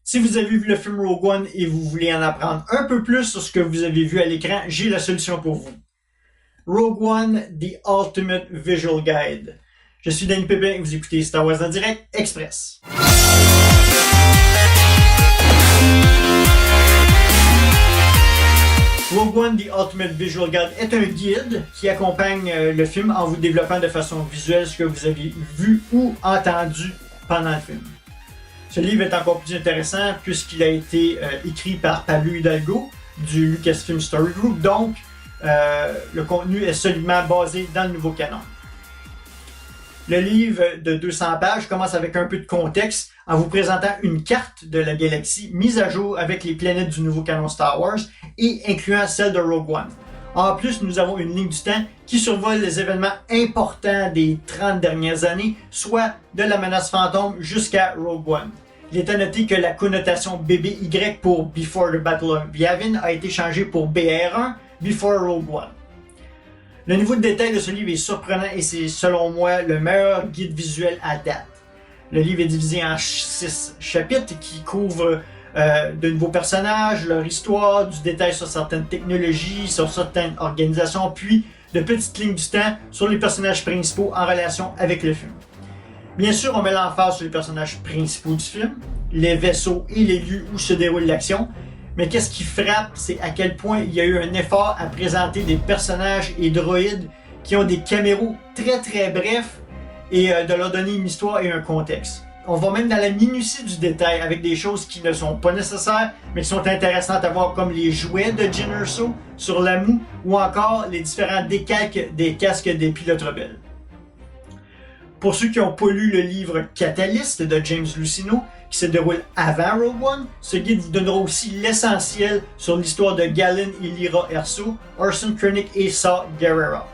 Si vous avez vu le film Rogue One et vous voulez en apprendre un peu plus sur ce que vous avez vu à l'écran, j'ai la solution pour vous. Rogue One, The Ultimate Visual Guide. Je suis Danny Pépin et vous écoutez Star Wars en direct express. Rogue One, The Ultimate Visual Guide est un guide qui accompagne le film en vous développant de façon visuelle ce que vous avez vu ou entendu pendant le film. Ce livre est encore plus intéressant puisqu'il a été écrit par Pablo Hidalgo du Lucasfilm Story Group, donc le contenu est solidement basé dans le nouveau canon. Le livre de 200 pages commence avec un peu de contexte en vous présentant une carte de la galaxie mise à jour avec les planètes du nouveau canon Star Wars et incluant celle de Rogue One. En plus, nous avons une ligne du temps qui survole les événements importants des 30 dernières années, soit de la menace fantôme jusqu'à Rogue One. Il est à noter que la connotation BBY pour Before the Battle of Yavin a été changée pour BR1, Before Rogue One. Le niveau de détail de ce livre est surprenant et c'est selon moi le meilleur guide visuel à date. Le livre est divisé en 6 chapitres qui couvrent de nouveaux personnages, leur histoire, du détail sur certaines technologies, sur certaines organisations, puis de petites lignes du temps sur les personnages principaux en relation avec le film. Bien sûr, on met l'emphase sur les personnages principaux du film, les vaisseaux et les lieux où se déroule l'action, mais qu'est-ce qui frappe, c'est à quel point il y a eu un effort à présenter des personnages et droïdes qui ont des caméros très brefs et de leur donner une histoire et un contexte. On va même dans la minutie du détail avec des choses qui ne sont pas nécessaires, mais qui sont intéressantes à voir, comme les jouets de Jyn Erso sur la moue ou encore les différents décalques des casques des pilotes rebelles. Pour ceux qui n'ont pas lu le livre Catalyst de James Luceno, qui se déroule avant Rogue One, ce guide vous donnera aussi l'essentiel sur l'histoire de Galen et Lyra Erso, Orson Krennic et Saw Gerrera.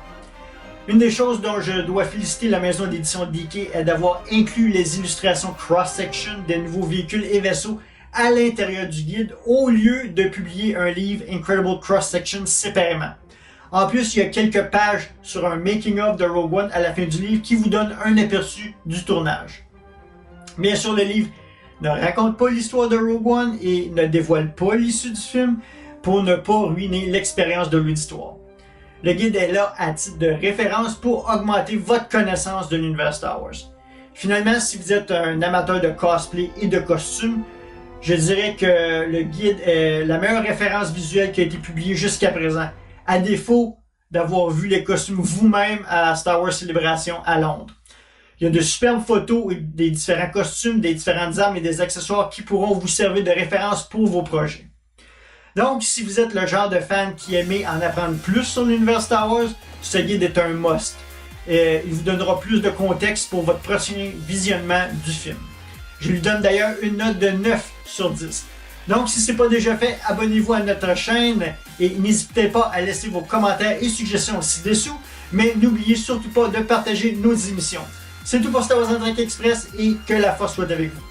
Une des choses dont je dois féliciter la maison d'édition DK est d'avoir inclus les illustrations cross-section des nouveaux véhicules et vaisseaux à l'intérieur du guide au lieu de publier un livre Incredible Cross-Section séparément. En plus, il y a quelques pages sur un making-of de Rogue One à la fin du livre qui vous donne un aperçu du tournage. Bien sûr, le livre ne raconte pas l'histoire de Rogue One et ne dévoile pas l'issue du film pour ne pas ruiner l'expérience de l'auditoire. Le guide est là à titre de référence pour augmenter votre connaissance de l'univers Star Wars. Finalement, si vous êtes un amateur de cosplay et de costumes, je dirais que le guide est la meilleure référence visuelle qui a été publiée jusqu'à présent, à défaut d'avoir vu les costumes vous-même à Star Wars Celebration à Londres. Il y a de superbes photos des différents costumes, des différentes armes et des accessoires qui pourront vous servir de référence pour vos projets. Donc, si vous êtes le genre de fan qui aimait en apprendre plus sur l'univers Star Wars, ce guide est un must. Il vous donnera plus de contexte pour votre prochain visionnement du film. Je lui donne d'ailleurs une note de 9 sur 10. Donc, si ce n'est pas déjà fait, abonnez-vous à notre chaîne et n'hésitez pas à laisser vos commentaires et suggestions ci-dessous, mais n'oubliez surtout pas de partager nos émissions. C'est tout pour Star Wars en direct express et que la force soit avec vous.